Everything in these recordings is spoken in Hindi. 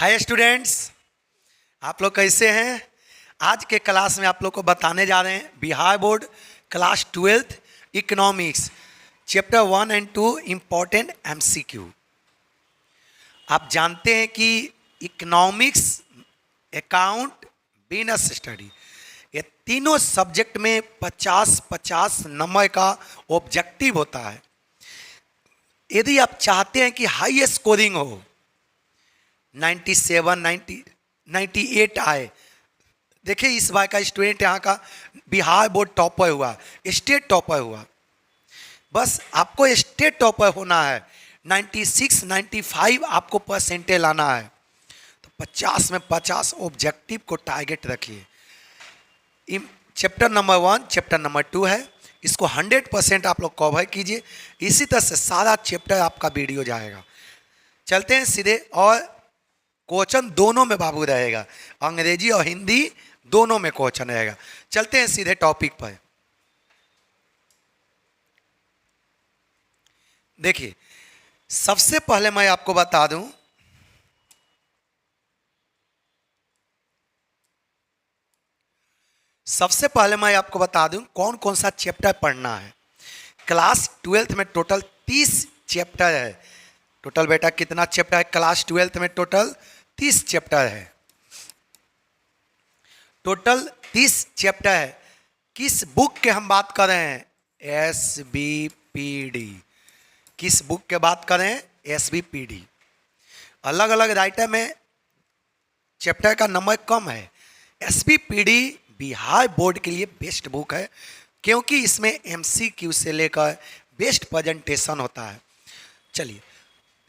हाय स्टूडेंट्स, आप लोग कैसे हैं। आज के क्लास में आप लोग को बताने जा रहे हैं Bihar board class 12th economics chapter 1 and 2 important MCQ. आप जानते हैं कि इकोनॉमिक्स, अकाउंट, बिजनेस स्टडी, ये तीनों सब्जेक्ट में 50-50 नंबर का ऑब्जेक्टिव होता है। यदि आप चाहते हैं कि हाई स्कोरिंग हो, 97, 90, 98 आए। देखिए इस बार का स्टूडेंट यहाँ का बिहार बोर्ड टॉपर हुआ, स्टेट टॉपर हुआ। बस आपको स्टेट टॉपर होना है, 96, 95 आपको परसेंटेज लाना है। तो 50 में 50 ऑब्जेक्टिव को टारगेट रखिए। चैप्टर नंबर 1, चैप्टर नंबर 2 है, इसको 100% आप लोग कवर कीजिए। इसी तरह से सारा चैप्टर आपका वीडियो जाएगा। चलते हैं सीधे, और क्वेश्चन दोनों में बाबू रहेगा, अंग्रेजी और हिंदी दोनों में क्वेश्चन रहेगा। चलते हैं सीधे टॉपिक पर। देखिए सबसे पहले मैं आपको बता दूं, कौन कौन सा चैप्टर पढ़ना है। क्लास 12th में टोटल 30 चैप्टर है। टोटल बेटा कितना चैप्टर है क्लास 12th में? टोटल 30 चैप्टर है। टोटल 30 चैप्टर है। किस बुक के हम बात कर रहे हैं? SBPD। किस बुक के बात कर रहे हैं? SBPD। अलग अलग राइटर में चैप्टर का नंबर कम है। SBPD बिहार बोर्ड के लिए बेस्ट बुक है, क्योंकि इसमें MCQ से लेकर बेस्ट प्रेजेंटेशन होता है। चलिए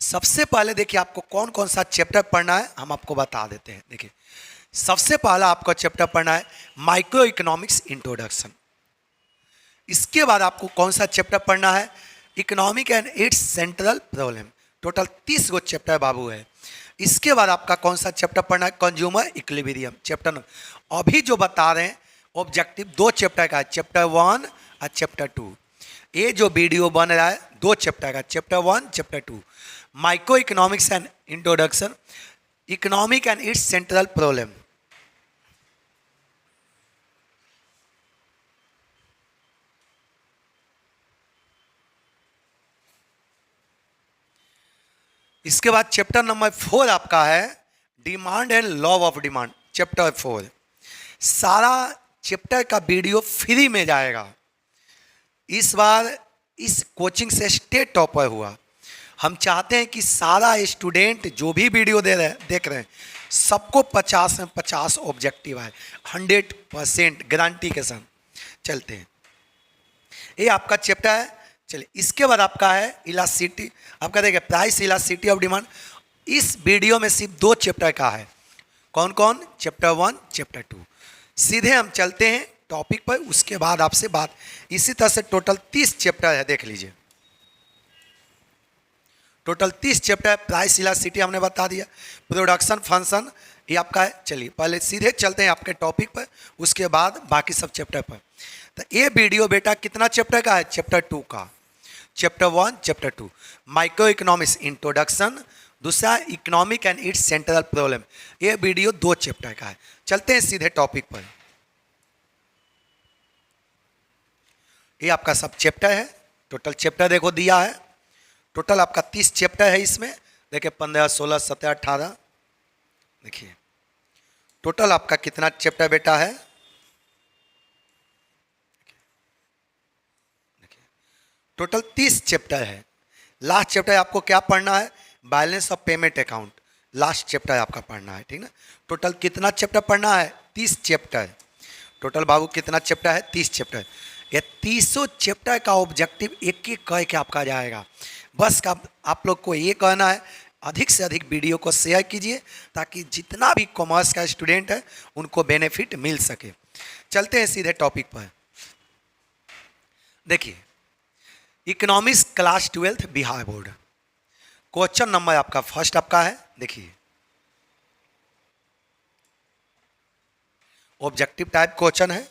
सबसे पहले देखिए आपको कौन कौन सा चैप्टर पढ़ना है, हम आपको बता देते हैं। देखिए सबसे पहला आपका चैप्टर पढ़ना है माइक्रो इकोनॉमिक्स इंट्रोडक्शन। इसके बाद आपको कौन सा चैप्टर पढ़ना है? Economic and its central problem. Total 30 गो चैप्टर बाबू है। इसके बाद आपका कौन सा चैप्टर पढ़ना है? Consumer equilibrium chapter. अभी जो बता रहे हैं ऑब्जेक्टिव 2 चैप्टर का है, चैप्टर 1 और चैप्टर 2। ये जो वीडियो बन रहा है 2 चैप्टर का, chapter 1 chapter 2। Micro economics and introduction, economic and its central problem. इसके बाद चैप्टर नंबर 4 आपका है demand and law of demand, chapter 4। सारा चैप्टर का वीडियो फ्री में जाएगा। इस बार इस कोचिंग से स्टेट टॉपर हुआ। हम चाहते हैं कि सारा स्टूडेंट जो भी वीडियो देख रहे हैं सबको 50 में 50 ऑब्जेक्टिव है, 100% गारंटी के साथ। चलते हैं, ये आपका चैप्टर है। चलिए इसके बाद आपका है इलास्टिसिटी। आपका देखिए प्राइस इलास्टिसिटी ऑफ डिमांड। इस वीडियो में सिर्फ 2 चैप्टर का है। कौन कौन? Chapter 1 chapter 2। सीधे हम चलते हैं टॉपिक पर, उसके बाद आपसे बात। इसी तरह से टोटल 30 चैप्टर है, देख लीजिए। Total 30 chapter. प्राइस इलास्टिसिटी हमने बता दिया, प्रोडक्शन फंक्शन ये आपका है। चलिए पहले सीधे चलते हैं आपके टॉपिक पर, उसके बाद बाकी सब चैप्टर पर। तो ये वीडियो बेटा कितना चैप्टर का है? चैप्टर 2 का। Chapter 1 chapter 2 micro economics introduction, दूसरा economic and its central problem. ये वीडियो 2 चैप्टर का है। चलते हैं सीधे टॉपिक पर। ये आपका सब चैप्टर है। टोटल चैप्टर देखो दिया है। टोटल आपका 30 चैप्टर है इसमें। देखिए 15, 16, 17, 18। देखिए टोटल आपका कितना चैप्टर बेटा है? टोटल 30 चैप्टर है। लास्ट चैप्टर आपको क्या पढ़ना है? Balance of payment account. Last chapter आपका पढ़ना है, ठीक ना। टोटल कितना चैप्टर पढ़ना है? 30 चैप्टर। टोटल बाबू कितना चैप्टर है? 30 चैप्टर। ये 30 चैप्टर का ऑब्जेक्टिव एक एक कह के आपका जाएगा। बस आप लोग को ये कहना है अधिक से अधिक वीडियो को शेयर कीजिए, ताकि जितना भी कॉमर्स का स्टूडेंट है उनको बेनिफिट मिल सके। चलते हैं सीधे टॉपिक पर। देखिए economics class 12th Bihar board, question number आपका फर्स्ट आपका है। देखिए ऑब्जेक्टिव टाइप क्वेश्चन है।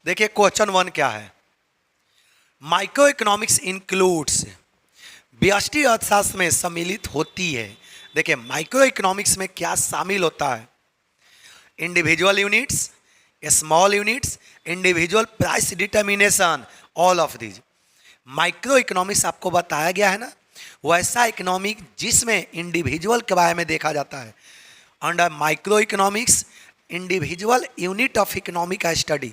देखिए क्वेश्चन 1 क्या है? माइक्रो इकोनॉमिक्स इंक्लूड्स व्यष्टि अर्थशास्त्र में सम्मिलित होती है। देखिए माइक्रो इकोनॉमिक्स में क्या शामिल होता है? Individual units, small units, individual price determination, all of these. Micro economics आपको बताया गया है ना, वैसा इकोनॉमिक जिसमें इंडिविजुअल के बारे में देखा जाता है। Under micro economics individual unit of economic का स्टडी।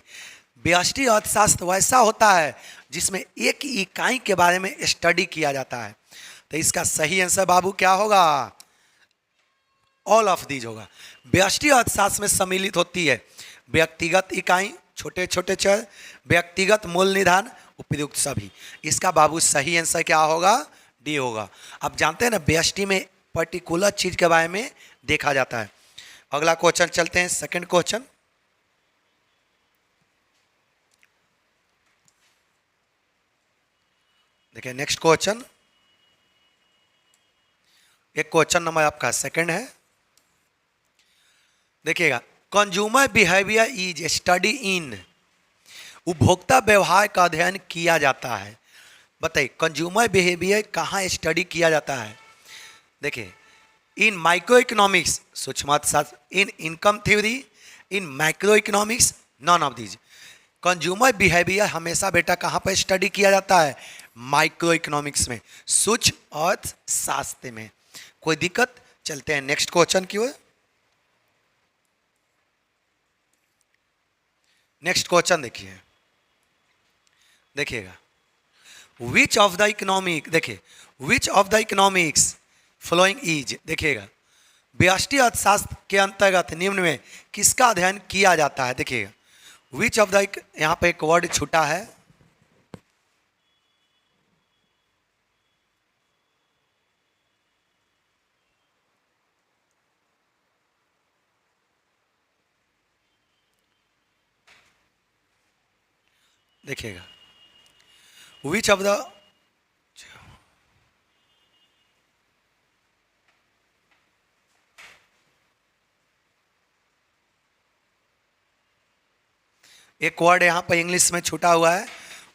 व्यष्टि अर्थशास्त्र वैसा होता है जिसमें एक इकाई के बारे में स्टडी किया जाता है। तो इसका सही आंसर बाबू क्या होगा? ऑल ऑफ दीज होगा। व्यष्टि अर्थशास्त्र में सम्मिलित होती है व्यक्तिगत इकाई, छोटे छोटे चर, व्यक्तिगत मूल्य निर्धारण, उपयुक्त सभी। इसका बाबू सही आंसर क्या होगा? डी होगा। आप जानते हैं ना व्यष्टि में पर्टिकुलर चीज के बारे में देखा जाता है। अगला क्वेश्चन चलते हैं, सेकंड क्वेश्चन। देखिए नेक्स्ट क्वेश्चन, एक क्वेश्चन नंबर आपका सेकंड है। देखिएगा, consumer behaviour is study in, उपभोक्ता व्यवहार का अध्ययन किया जाता है। बताइए कंज्यूमर बिहेवियर कहाँ स्टडी किया जाता है? देखिए इन माइक्रो इकोनॉमिक्स, सूक्ष्म अर्थशास्त्र, इन income theory, in micro economics, none of these. Consumer behaviour हमेशा बेटा कहाँ पर स्टडी किया जाता है? माइक्रो इकोनॉमिक्स में, सूक्ष्म अर्थशास्त्र में। कोई दिक्कत? चलते हैं नेक्स्ट क्वेश्चन की ओर। नेक्स्ट क्वेश्चन देखिए, देखिएगा, विच ऑफ द इकोनॉमिक, देखिए which of the economics following is, देखिएगा व्यष्टि अर्थशास्त्र के अंतर्गत निम्न में किसका अध्ययन किया जाता है? देखिएगा विच ऑफ द, यहाँ पे एक वर्ड छूटा है, देखिएगा विच ऑफ द, एक वर्ड यहां पर इंग्लिश में छूटा हुआ है,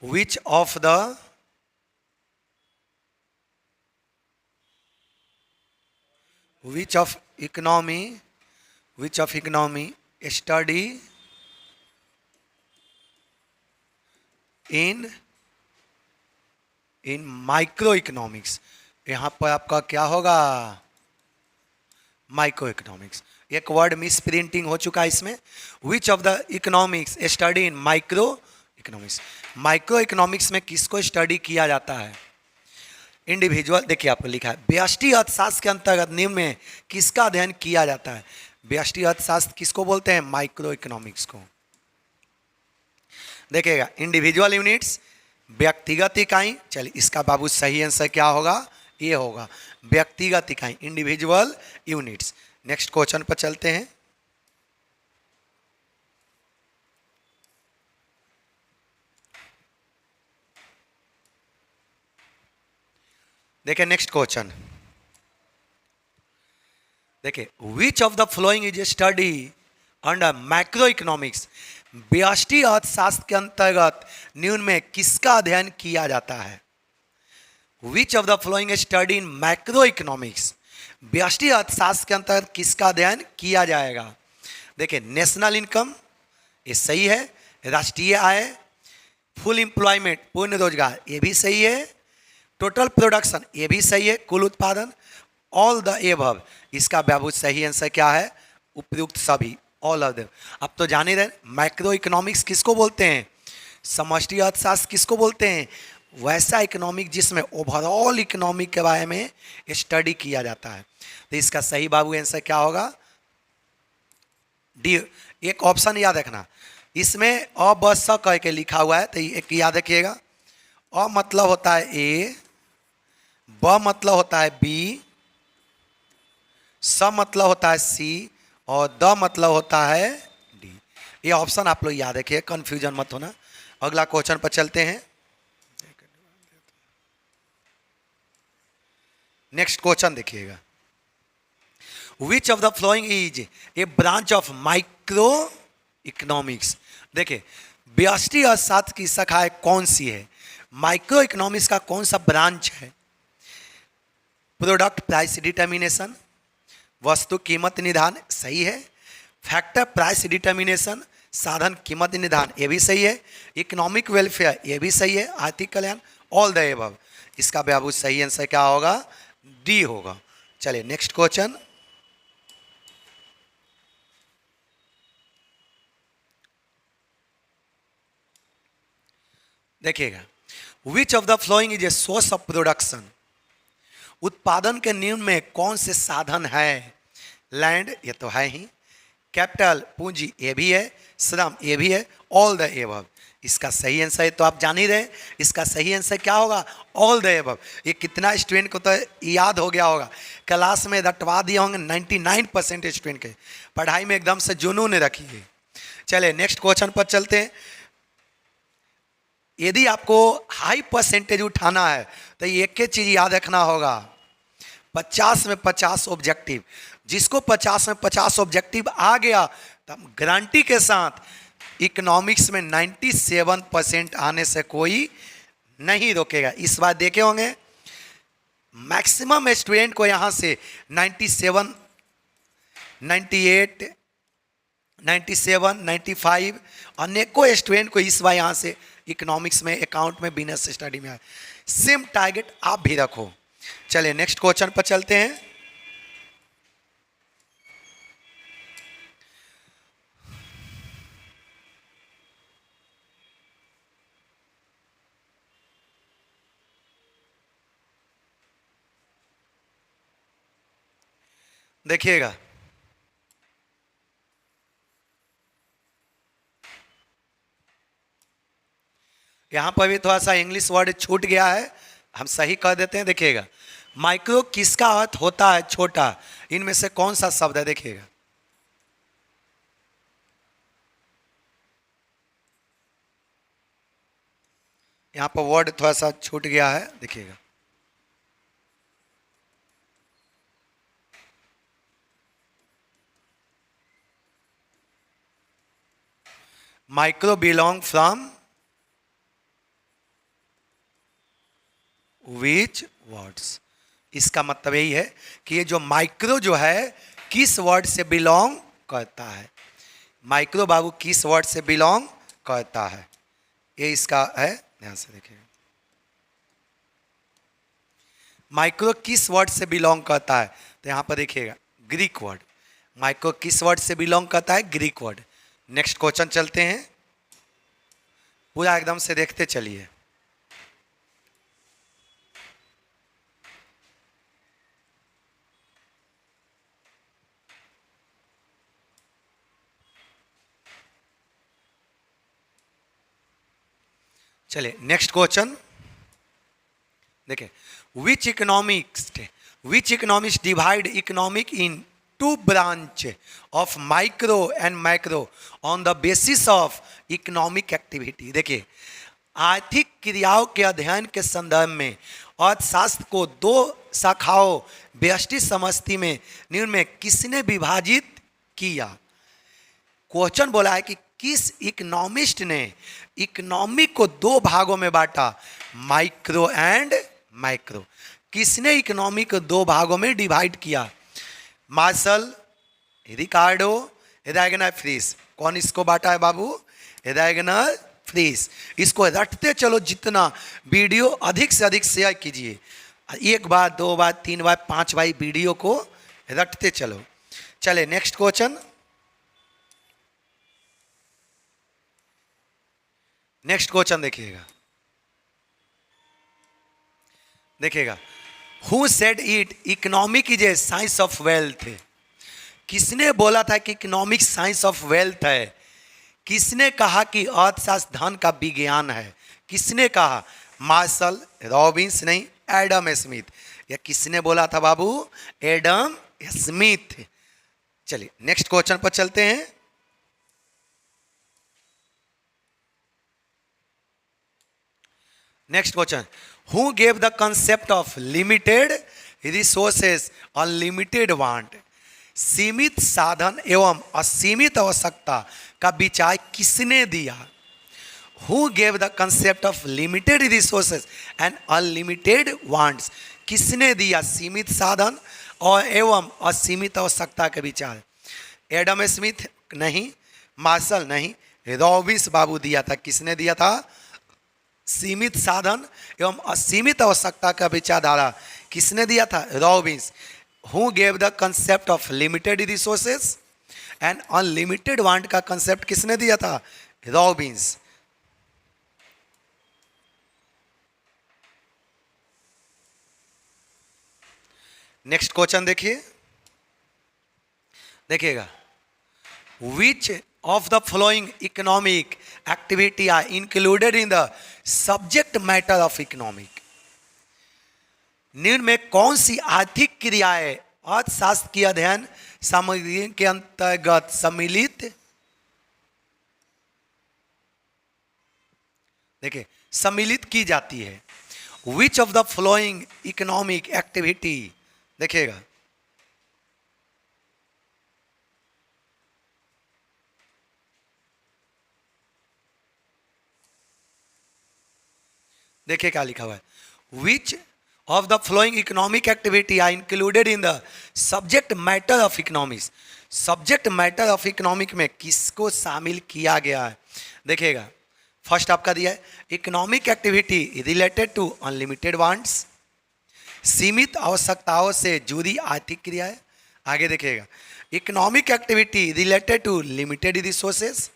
which of the, which of economy, which of economy study in in micro economics. यहां पर आपका क्या होगा? Micro economics. एक वर्ड मिस प्रिंटिंग हो चुका है इसमें। विच of the economics study in micro economics. Micro economics में किसको स्टडी किया जाता है? इंडिविजुअल। देखिए आपको लिखा है व्यष्टि अर्थशास्त्र के अंतर्गत निम्न में किसका अध्ययन किया जाता है? व्यष्टि अर्थशास्त्र किसको बोलते हैं? माइक्रो इकोनॉमिक्स को। देखिएगा इंडिविजुअल यूनिट्स, व्यक्तिगत इकाई। चलिए इसका बाबू सही आंसर क्या होगा? ये होगा व्यक्तिगत इकाई, इंडिविजुअल यूनिट्स। नेक्स्ट क्वेश्चन पर चलते हैं। देखिए नेक्स्ट क्वेश्चन, देखिए which of the following is a study under macro economics. व्यष्टि अर्थशास्त्र के अंतर्गत निम्न में किसका अध्ययन किया जाता है? Which of the flowing study in macro economics. व्यष्टि अर्थशास्त्र के अंतर्गत किसका अध्ययन किया जाएगा? देखिए नेशनल इनकम, ये सही है। राष्ट्रीय आय, फुल एम्प्लॉयमेंट, पूर्ण रोजगार, ये भी सही है। टोटल प्रोडक्शन, ये भी सही है, कुल उत्पादन। ऑल द एबव, इसका बाबू सही आंसर क्या है? उपयुक्त सभी, ऑल ऑफ देम। अब तो जान ही रहे मैक्रो इकोनॉमिक्स किसको बोलते हैं, समष्टि अर्थशास्त्र किसको बोलते हैं? वैसा इकोनॉमिक जिसमें ओवरऑल इकोनॉमिक के बारे में स्टडी किया जाता है। तो इसका सही बाबू आंसर क्या होगा? डी। एक ऑप्शन याद रखना, इसमें अ ब स कह के लिखा हुआ है, तो एक याद रखिएगा। अ मतलब होता है ए, ब मतलब होता है बी, स मतलब होता है सी, और द मतलब होता है डी। ये ऑप्शन आप लोग याद रखिए, कंफ्यूजन मत होना। अगला क्वेश्चन पर चलते हैं। नेक्स्ट क्वेश्चन देखिएगा, विच of the following is a branch of micro economics. देखिए व्यष्टि अर्थशास्त्र की शाखा कौन सी है? माइक्रो इकोनॉमिक्स का कौन सा ब्रांच है? प्रोडक्ट प्राइस डिटर्मिनेशन, वस्तु कीमत निधान सही है। फैक्टर प्राइस डिटर्मिनेशन, साधन कीमत निधान ये भी सही है। इकोनॉमिक वेलफेयर ये भी सही है। आर्थिक कल्याण, ऑल द एबव। इसका बाबू सही आंसर क्या होगा? डी होगा। चलिए नेक्स्ट क्वेश्चन देखिएगा। विच of the following is a source of production, उत्पादन के निम्न में कौन से साधन है? लैंड ये तो है ही, कैपिटल पूंजी ये भी है, श्रम ये भी है, ऑल द एबव। इसका सही आंसर है तो आप जान ही रहे, इसका सही आंसर क्या होगा? All the above. ये कितना स्टूडेंट को तो याद हो गया होगा, क्लास में रटवा दिए होंगे 99% स्टूडेंट के। पढ़ाई में एकदम से जुनून रखी है। चले नेक्स्ट क्वेश्चन पर चलते हैं। यदि आपको हाई परसेंटेज उठाना है तो एक ही चीज याद रखना होगा, 50 में 50 ऑब्जेक्टिव। जिसको 50 में 50 ऑब्जेक्टिव आ गया तब गारंटी के साथ इकोनॉमिक्स में 97% आने से कोई नहीं रोकेगा। इस बार देखे होंगे मैक्सिमम स्टूडेंट को यहाँ से 97, 98, 97, 95 अनेकों स्टूडेंट को इस बार यहाँ से इकोनॉमिक्स में, अकाउंट में, बिजनेस स्टडी में। सेम टारगेट आप भी रखो। चलिए नेक्स्ट क्वेश्चन पर चलते हैं। देखिएगा, यहां पर भी थोड़ा सा इंग्लिश वर्ड छूट गया है, हम सही कर देते हैं। देखिएगा, माइक्रो किसका अर्थ होता है? छोटा। इनमें से कौन सा शब्द है? देखिएगा, यहां पर वर्ड थोड़ा सा छूट गया है। देखिएगा, micro belong from which words. इसका मतलब यही है कि ये जो माइक्रो जो है किस वर्ड से बिलोंग करता है। माइक्रो बाबू किस वर्ड से बिलोंग करता है, ये इसका है। ध्यान से देखिए, माइक्रो किस वर्ड से बिलोंग करता है, तो यहां पर देखिएगा ग्रीक वर्ड। माइक्रो किस वर्ड से बिलोंग करता है? Greek word. नेक्स्ट क्वेश्चन चलते हैं, पूरा एकदम से देखते चलिए। चलिए नेक्स्ट क्वेश्चन देखिए, which economics divide economic in two branch of micro and macro on the basis of economic activity. देखिए, आर्थिक क्रियाओं के अध्ययन के संदर्भ में अर्थशास्त्र को दो शाखाओं व्यष्टि समष्टि में निम्न में किसने विभाजित किया? क्वेश्चन बोला है कि किस इकोनॉमिस्ट ने इकोनॉमिक को दो भागों में बांटा, माइक्रो एंड मैक्रो। किसने इकोनॉमी को दो भागों में डिवाइड किया? मार्शल, रिकार्डो, रैगनर फ्रीस। कौन इसको बांटा है बाबू? रैगनर फ्रीस। इसको रटते चलो, जितना वीडियो अधिक से अधिक शेयर कीजिए। एक बार, दो बार, तीन बार, 5 बार वीडियो को रटते चलो। चले नेक्स्ट क्वेश्चन। नेक्स्ट क्वेश्चन देखिएगा, who said it economic is a science of wealth. किसने बोला था कि इकोनॉमिक साइंस ऑफ वेल्थ है? किसने कहा कि अर्थशास्त्र धन का विज्ञान है? किसने कहा? मार्शल, रॉबिन्स नहीं, एडम स्मिथ। या किसने बोला था बाबू? Adam Smith. चलिए नेक्स्ट क्वेश्चन पर चलते हैं। Next question, who gave the concept of limited resources unlimited want. सीमित साधन एवं असीमित आवश्यकता का विचार किसने दिया? Who gave the concept of limited resources and unlimited wants. किसने दिया सीमित साधन और एवं असीमित आवश्यकता के विचार? एडम स्मिथ नहीं, मार्शल नहीं, रॉबिन्स बाबू दिया था। किसने दिया था? सीमित साधन एवं असीमित आवश्यकता का विचारधारा किसने दिया था? Robins. Who gave the concept of limited resources and unlimited want का कंसेप्ट किसने दिया था? रॉबिन्स। नेक्स्ट क्वेश्चन देखिएगा, विच of the following economic activity are included in the subject matter of economic? निम्न में कौन सी आर्थिक क्रियाएं अर्थशास्त्र की अध्ययन सामग्री के अंतर्गत सम्मिलित, देखिए, सम्मिलित की जाती है? Which of the following economic activity, देखिएगा, देखिए क्या लिखा हुआ है, which of the following economic activity are included in the subject matter of economics. Subject matter of economic में किसको शामिल किया गया है? देखिएगा, फर्स्ट आपका दिया है economic activity related to unlimited wants, सीमित आवश्यकताओं से जुड़ी आर्थिक क्रियाएं। आगे देखिएगा, economic activity related to limited resources,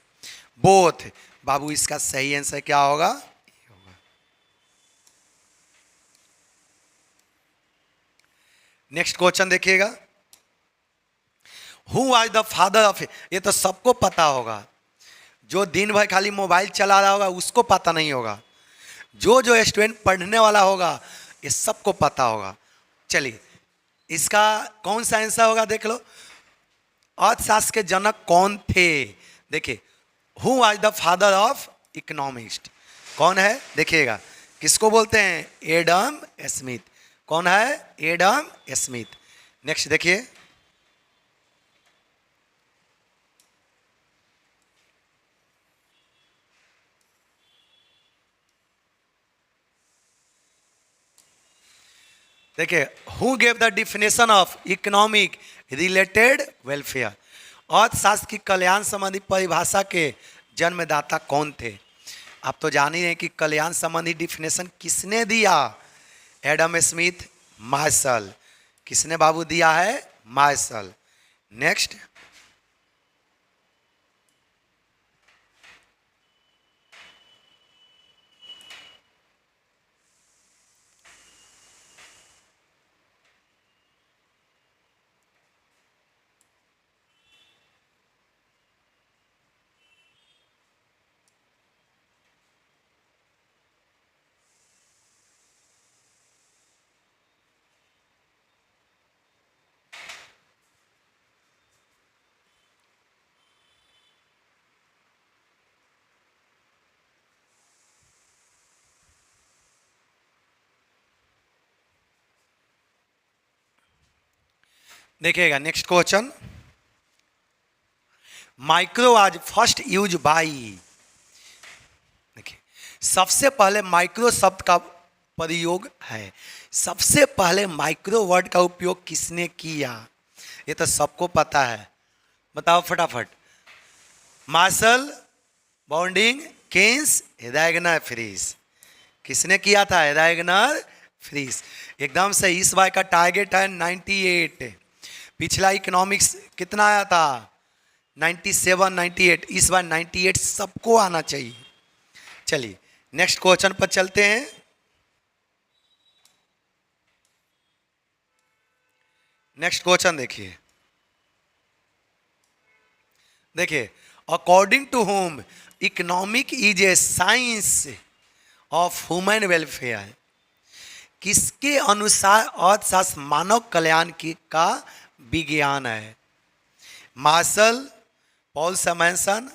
both. बाबू इसका सही आंसर क्या होगा? नेक्स्ट क्वेश्चन देखिएगा, who was the father of, ये तो सबको पता होगा, जो दिन भर खाली मोबाइल चला रहा होगा उसको पता नहीं होगा, जो स्टूडेंट पढ़ने वाला होगा ये सबको पता होगा। चलिए, इसका कौन सा आंसर होगा देख लो। अर्थशास्त्र के जनक कौन थे? देखिए, who was the father of economist, कौन है? देखिएगा, किसको बोलते हैं? Adam Smith. कौन है? Adam Smith. नेक्स्ट देखिए, देखिए, who gave the definition of economic related welfare, अर्थशास्त्र की कल्याण संबंधी परिभाषा के जन्मदाता कौन थे? आप तो जान ही रहे कि कल्याण संबंधी डिफिनेशन किसने दिया? Adam Smith, Marshall. किसने बाबू दिया है? मार्शल। नेक्स्ट, देखिएगा, नेक्स्ट क्वेश्चन, माइक्रो आज फर्स्ट यूज बाई, देखिए, सबसे पहले माइक्रो शब्द का प्रयोग है, सबसे पहले माइक्रो वर्ड का उपयोग किसने किया? ये तो सबको पता है, बताओ फटाफट। Marshall, Boulding, Keynes, Ragnar Frisch. किसने किया था? Ragnar Frisch. एकदम से। इस बार का टारगेट है 98। पिछला इकोनॉमिक्स कितना आया था? 97, 98। इस बार 98 सबको आना चाहिए। चलिए, नेक्स्ट क्वेश्चन पर चलते हैं। नेक्स्ट क्वेश्चन देखिए, according to whom economic is a science of human welfare. किसके अनुसार अर्थशास्त्र मानव कल्याण की का विज्ञान है? Marshall, Paul Samuelson.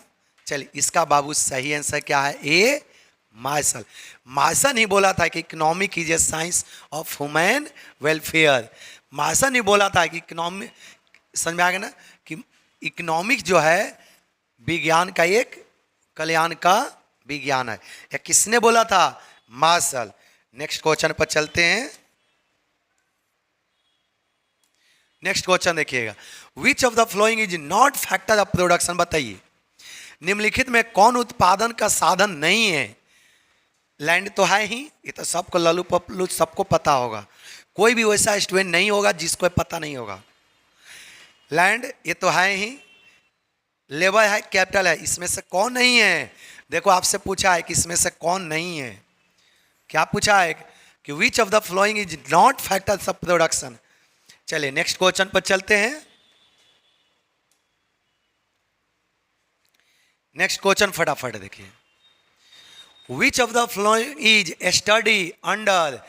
चलिए, इसका बाबू सही आंसर क्या है? ए, मार्शल। मार्शल ही बोला था कि economic is a science of human welfare. Marshall ही बोला था कि इकोनॉमिक, समझ में आ गया ना, कि इकोनॉमिक जो है विज्ञान का एक कल्याण का विज्ञान है। या किसने बोला था? मार्शल। नेक्स्ट क्वेश्चन पर चलते हैं। नेक्स्ट क्वेश्चन देखिएगा, विच of the following is not factor of production, बताइए निम्नलिखित में कौन उत्पादन का साधन नहीं है। लैंड तो है ही, ये तो सबको लल्लू पप्लू सबको पता होगा, कोई भी वैसा स्टूडेंट नहीं होगा जिसको पता नहीं होगा। लैंड ये तो है ही, लेबर है, कैपिटल है, इसमें से कौन नहीं है। देखो आपसे पूछा है कि इसमें से कौन नहीं है, क्या पूछा है कि विच of the following is not factors of production. चलिए नेक्स्ट क्वेश्चन पर चलते हैं। नेक्स्ट क्वेश्चन फटाफट देखिए, which of the following is study under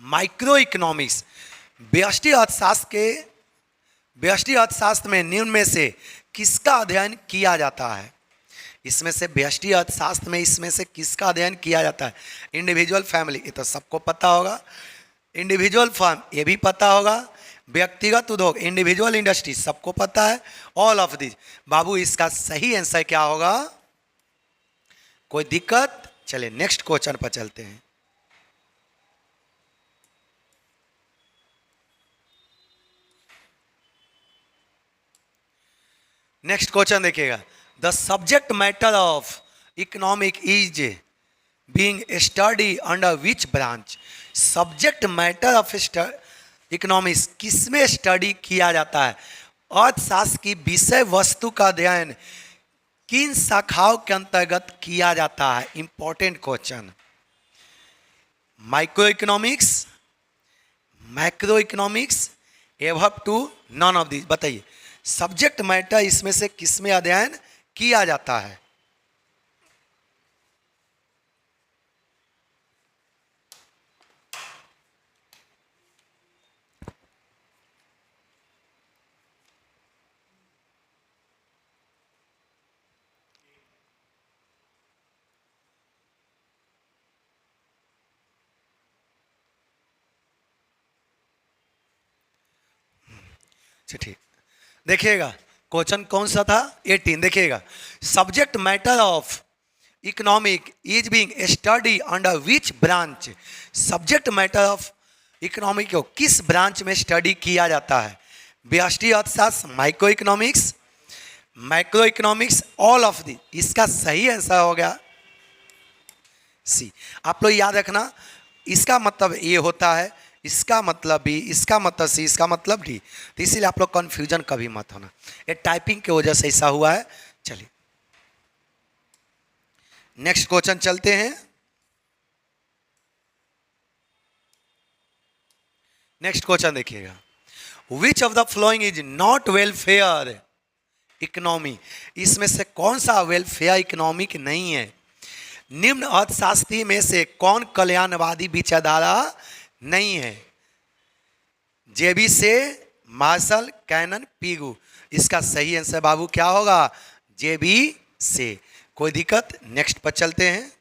micro economics. व्यष्टि अर्थशास्त्र में निम्न में से किसका अध्ययन किया जाता है। इसमें से व्यष्टि अर्थशास्त्र में इसमें से किसका अध्ययन किया जाता है। इंडिविजुअल फैमिली, ये तो सबको पता होगा। इंडिविजुअल फर्म, ये भी पता होगा। व्यक्तिगत उद्योग, इंडिविजुअल इंडस्ट्री, सबको पता है। All of this. बाबू इसका सही आंसर क्या होगा, कोई दिक्कत। चलिए नेक्स्ट क्वेश्चन पर चलते हैं। नेक्स्ट क्वेश्चन देखिएगा, the subject matter of economic is being study under which branch. Subject matter of economics किसमें स्टडी किया जाता है। अर्थशास्त्र की विषय वस्तु का अध्ययन किन शाखाओं के अंतर्गत किया जाता है। Important question. Micro economics, macro economics, above two none of this. बताइए सब्जेक्ट मैटर इसमें से किसमें अध्ययन किया जाता है। ठीक देखिएगा क्वेश्चन कौन सा था, 18। देखिएगा subject matter of economic is being study under which branch. Subject matter of economic को किस ब्रांच में स्टडी किया जाता है। व्यष्टि अर्थशास्त्र, micro economics, macro economics, all of the. इसका सही आंसर हो गया सी। आप लोग याद रखना, इसका मतलब ये होता है, इसका मतलब बी, इसका मतलब सी, इसका मतलब डी। तो इसीलिए आप लोग कंफ्यूजन कभी मत होना, ये टाइपिंग की वजह से ऐसा हुआ है। चलिए नेक्स्ट क्वेश्चन चलते हैं। नेक्स्ट क्वेश्चन देखिएगा, विच of the following is not welfare economy. इसमें से कौन सा वेलफेयर इकोनॉमिक नहीं है। निम्न अर्थशास्त्री में से कौन कल्याणवादी विचारधारा नहीं है। जेबी से, मार्शल, कैनन, पीगू। इसका सही आंसर बाबू क्या होगा, जेबी से। कोई दिक्कत। नेक्स्ट पर चलते हैं।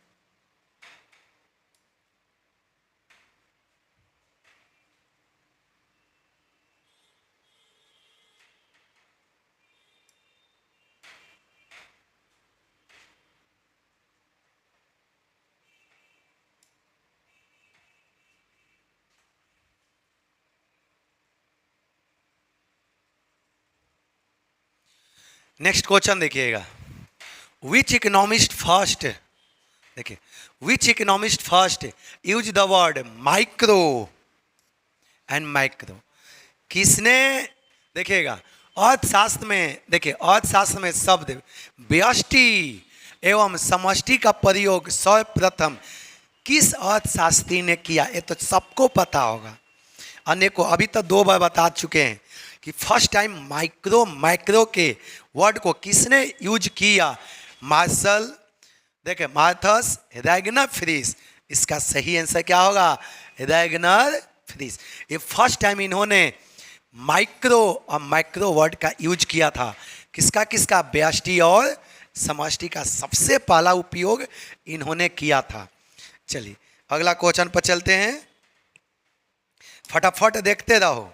नेक्स्ट क्वेश्चन देखिएगा, विच इकोनॉमिस्ट फर्स्ट। देखिए which economist first use the word micro and macro. किसने, देखिएगा अर्थशास्त्र में, देखिए अर्थशास्त्र में शब्द व्यष्टि एवं समष्टि का प्रयोग सर्वप्रथम किस अर्थशास्त्री ने किया। ये तो सबको पता होगा, अनेकों, अभी तक 2 बार बता चुके हैं कि फर्स्ट टाइम माइक्रो मैक्रो के वर्ड को किसने यूज किया। मार्शल, देखिए मार्थस रैगनर फ्रीस। इसका सही आंसर क्या होगा, रैगनर फ्रीस। ये फर्स्ट टाइम इन्होंने माइक्रो और मैक्रो वर्ड का यूज किया था। किसका किसका, व्यष्टि और समष्टि का सबसे पहला उपयोग इन्होंने किया था। चलिए अगला क्वेश्चन पर चलते हैं, फटाफट देखते रहो।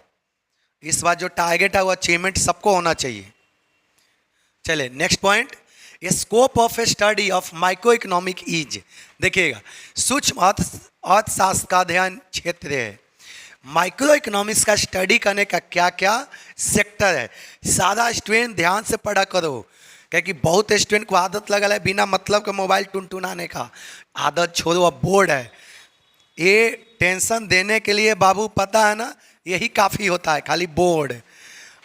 इस बार जो टारगेट है वो अचीवमेंट सबको होना चाहिए। चलिए next point, A scope of A study of micro economic is. देखिएगा सूक्ष्म अर्थशास्त्र का अध्ययन क्षेत्र है। माइक्रो इकोनॉमिक्स का स्टडी करने का क्या क्या सेक्टर है, सारा स्टूडेंट ध्यान से पढ़ा करो, क्योंकि बहुत स्टूडेंट को आदत लगल है बिना मतलब के मोबाइल टुनटुनाने का। आदत छोड़ो, अब बोर्ड है, ये टेंशन देने के लिए बाबू पता है ना, यही काफ़ी होता है, खाली बोर्ड।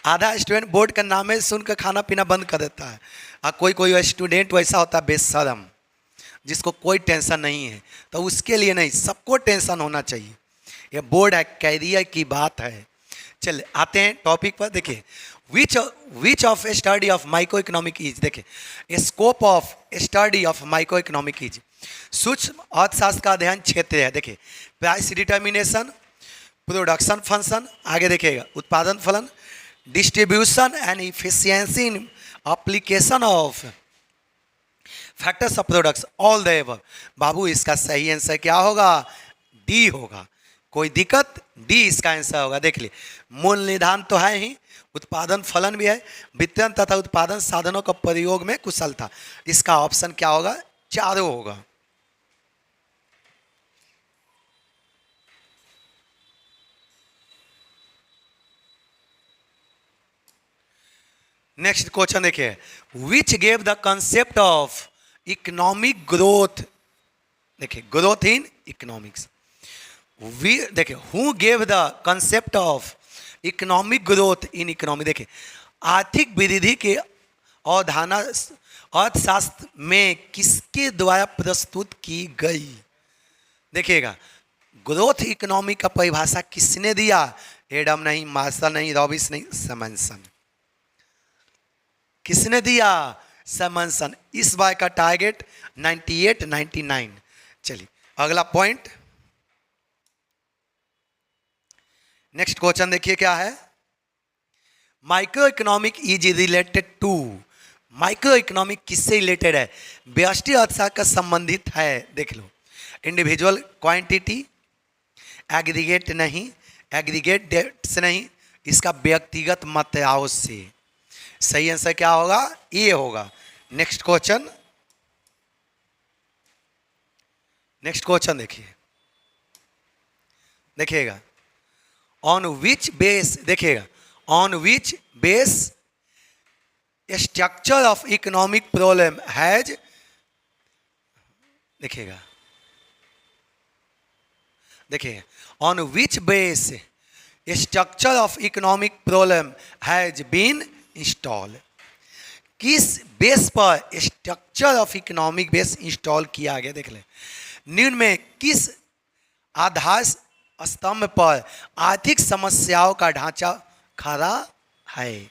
आधा स्टूडेंट बोर्ड का नाम है सुन कर खाना पीना बंद कर देता है, और कोई कोई स्टूडेंट वैसा होता है बेशरम, जिसको कोई टेंशन नहीं है। तो उसके लिए नहीं, सबको टेंशन होना चाहिए, ये बोर्ड है, कैरियर की बात है। चलिए आते हैं टॉपिक पर। देखिए which of study of micro economic is, देखिए scope of study of micro economic is, सूक्ष्म अर्थशास्त्र का अध्ययन क्षेत्र है। देखिए प्राइस डिटर्मिनेशन, प्रोडक्शन फंक्शन, आगे देखिएगा उत्पादन फलन, distribution and efficiency in application of factors of products all the above. बाबू इसका सही आंसर क्या होगा, डी होगा, कोई दिक्कत, डी इसका आंसर होगा। देख लिए मूल निधान तो है ही, उत्पादन फलन भी है, वितरण तथा उत्पादन साधनों का प्रयोग में कुशलता, इसका ऑप्शन क्या होगा, चारों होगा। नेक्स्ट क्वेश्चन देखिए, which gave the concept of economic growth, देखिए ग्रोथ इन इकोनॉमिक्स, देखिए who gave the concept of economic growth in economic, देखिए आर्थिक वृद्धि के अवधारणा अर्थशास्त्र में किसके द्वारा प्रस्तुत की गई। देखिएगा ग्रोथ इकोनॉमी का परिभाषा किसने दिया, एडम नहीं, मार्शल नहीं, रॉबिन्स नहीं, समनसन। किसने दिया, समनसन। इस बार का टारगेट 98 99। चलिए अगला पॉइंट, नेक्स्ट क्वेश्चन देखिए क्या है, micro economic is related to, micro economic किससे रिलेटेड है, व्यष्टि अर्थशास्त्र का संबंधित है। देख लो इंडिविजुअल क्वांटिटी, एग्रीगेट नहीं, एग्रीगेट डेट्स नहीं, इसका व्यक्तिगत मात्राओं से। सही आंसर क्या होगा, ये होगा। नेक्स्ट क्वेश्चन, नेक्स्ट क्वेश्चन देखिए, देखिएगा ऑन विच बेस, देखिएगा on which base structure of economic problem has, देखिएगा देखिए on which base structure of economic problem has been install, किस बेस पर structure of economic base install किया गया। देख ले निम्न में किस आधार स्तंभ पर आर्थिक समस्याओं का ढांचा खड़ा है।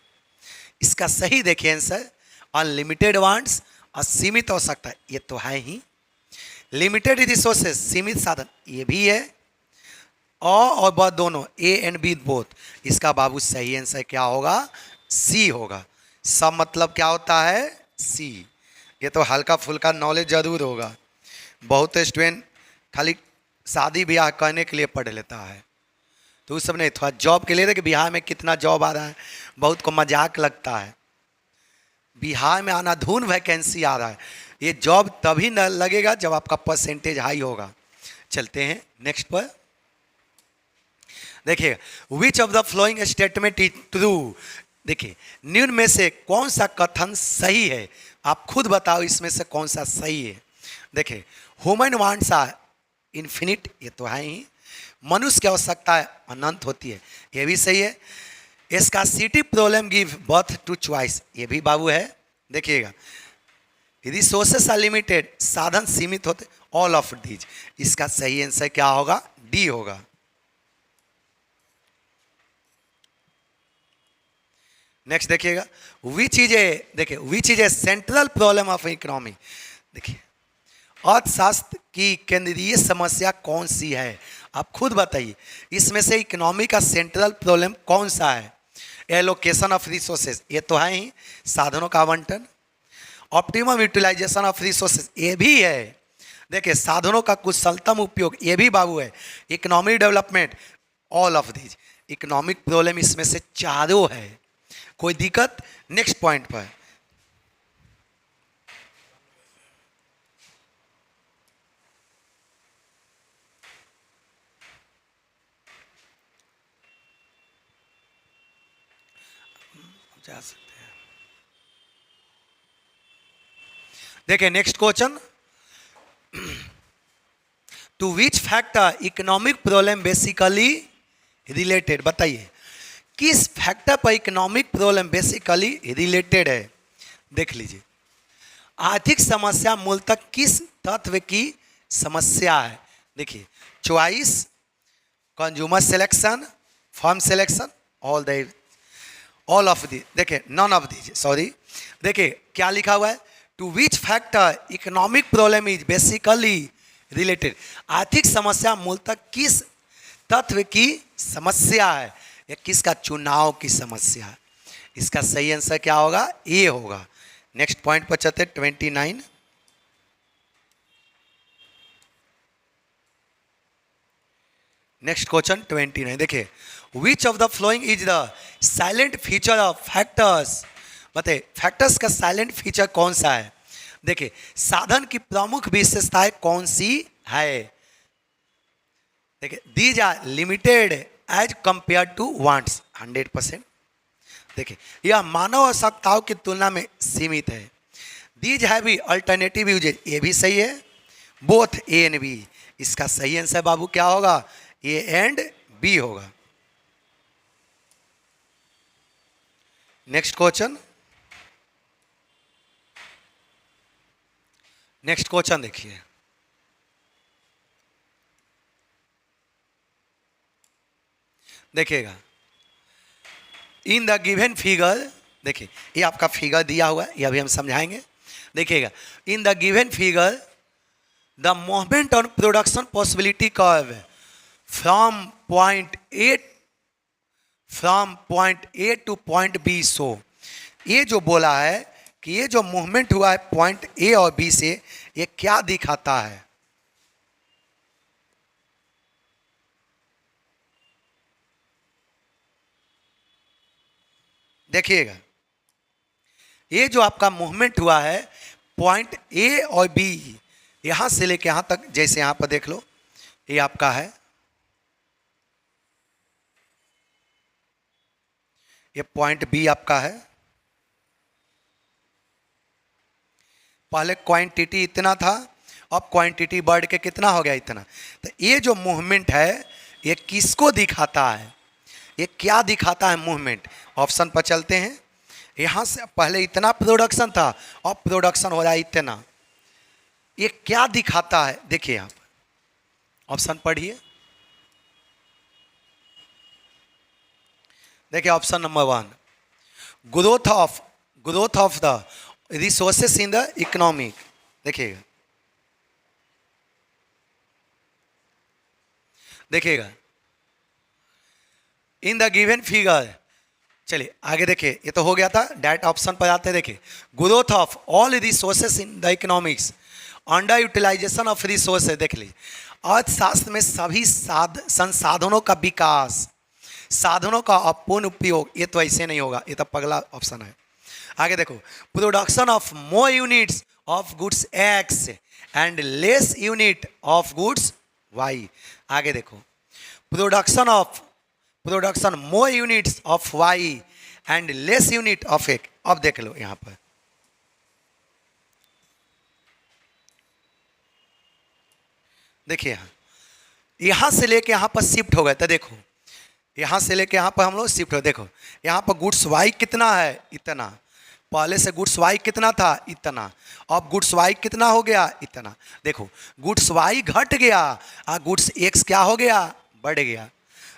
इसका सही देखिए आंसर, अनलिमिटेड वांट्स, असीमित आवश्यकता, ये तो है ही, लिमिटेड रिसोर्सेज, सीमित साधन, ये भी है, और ब दोनों, ए एंड बी बोथ। इसका बाबू सही आंसर क्या होगा, सी होगा। सब मतलब क्या होता है, सी। ये तो हल्का फुल्का नॉलेज जरूर होगा, बहुत स्टूडेंट खाली शादी ब्याह करने के लिए पढ़ लेता है, तो उस सब नहीं, थोड़ा जॉब के लिए। देखिए बिहार में कितना जॉब आ रहा है, बहुत को मजाक लगता है, बिहार में अनाधून वैकेंसी आ रहा है, ये जॉब तभी न लगेगा जब आपका परसेंटेज हाई होगा। चलते हैं नेक्स्ट पर, देखिए which of the following statement is true, देखिए निम्न में से कौन सा कथन सही है, आप खुद बताओ इसमें से कौन सा सही है। देखिए ह्यूमन वांट्स आर इन्फिनिट, ये तो है ही, मनुष्य की आवश्यकता अनंत होती है, ये भी सही है। Scarcity problem give birth to choice, ये भी बाबू है। देखिएगा रिसोर्सेस आर लिमिटेड, साधन सीमित होते, ऑल ऑफ दीज, इसका सही आंसर क्या होगा, डी होगा। नेक्स्ट देखिएगा विच इज ए, देखिए which is a central problem of economy, देखिए अर्थशास्त्र की केंद्रीय समस्या कौन सी है, आप खुद बताइए इसमें से इकोनॉमी का सेंट्रल प्रॉब्लम कौन सा है। एलोकेशन ऑफ रिसोर्सेज, ये तो है ही, साधनों का आवंटन। ऑप्टिमम यूटिलाइजेशन ऑफ रिसोर्सेज, ये भी है। देखिए साधनों का कुशलतम उपयोग, ये भी बाबू है। Economic development, all of these, economic problem इसमें से चारों है, कोई दिक्कत। नेक्स्ट पॉइंट पर, जा सकते हैं। देखिए next question, to which factor economic problem basically related, बताइए किस फैक्टर पर इकोनॉमिक प्रॉब्लम बेसिकली रिलेटेड है। देख लीजिए, आर्थिक समस्या मूलतः किस तत्व की समस्या है। देखिए, choice, consumer selection, firm selection, all of the, देखिए नॉन ऑफ दी, सॉरी। देखिए क्या लिखा हुआ है, to which factor economic problem is basically related, आर्थिक समस्या मूलतः किस तत्व की समस्या है या किसका चुनाव की समस्या है। इसका सही आंसर क्या होगा, ए होगा। नेक्स्ट पॉइंट पर चलते 29। नेक्स्ट क्वेश्चन 29, देखिए which of the following is the silent feature of factors, बताइए फैक्टर्स का साइलेंट फीचर कौन सा है। देखिए साधन की प्रमुख विशेषताएं कौन सी है। देखिए these are limited as compare to wants, 100%। देखिए यह मानव आवश्यकताओं की तुलना में सीमित है। दीज हैव भी अल्टरनेटिव यूजेज, ये भी सही है, बोथ ए एंड बी। इसका सही आंसर बाबू क्या होगा, ए एंड बी होगा। नेक्स्ट क्वेश्चन, नेक्स्ट क्वेश्चन देखिए, देखिएगा इन द गिवन फिगर, देखिए ये आपका फिगर दिया हुआ है, ये अभी हम समझाएंगे। देखिएगा in the given figure the movement on production possibility curve from point A to point B so, ये जो बोला है कि ये जो मूवमेंट हुआ है पॉइंट ए और बी से, ये क्या दिखाता है। देखिएगा ये जो आपका मूवमेंट हुआ है पॉइंट ए और बी, यहां से लेके यहां तक, जैसे यहां पर देख लो ये आपका है, ये पॉइंट बी आपका है। पहले क्वांटिटी इतना था, अब क्वांटिटी बढ़ के कितना हो गया, इतना। तो ये जो मूवमेंट है ये किसको दिखाता है, ये क्या दिखाता है मूवमेंट। ऑप्शन पर चलते हैं, यहां से पहले इतना प्रोडक्शन था, अब प्रोडक्शन हो रहा है इतना, ये क्या दिखाता है। देखिए आप ऑप्शन पढ़िए, देखिए option number 1, growth of the resources in the economic. देखिएगा, देखिएगा इन द गिवन फिगर, चलिए आगे देखिए, ये तो हो गया था, डायरेक्ट ऑप्शन पर आते हैं। देखिए growth of all resources in the economics, under utilization of resources. देख लीजिए अर्थशास्त्र में सभी संसाधनों का विकास, साधनों का अपूर्ण उपयोग, ये तो ऐसे नहीं होगा, ये तो पगला ऑप्शन है। आगे देखो production of more units of goods X and less unit of goods Y. आगे देखो production more units of Y and less unit of X. अब देख लो यहां पर देखिए, यहां से लेके यहां पर शिफ्ट हो गए, तो देखो यहां से लेके यहां पर हम लोग शिफ्ट हो, देखो यहां पर गुड्स वाई कितना है, इतना। पहले से गुड्स वाई कितना था, इतना। अब गुड्स वाई कितना हो गया, इतना। देखो गुड्स वाई घट गया और गुड्स एक्स क्या हो गया, बढ़ गया।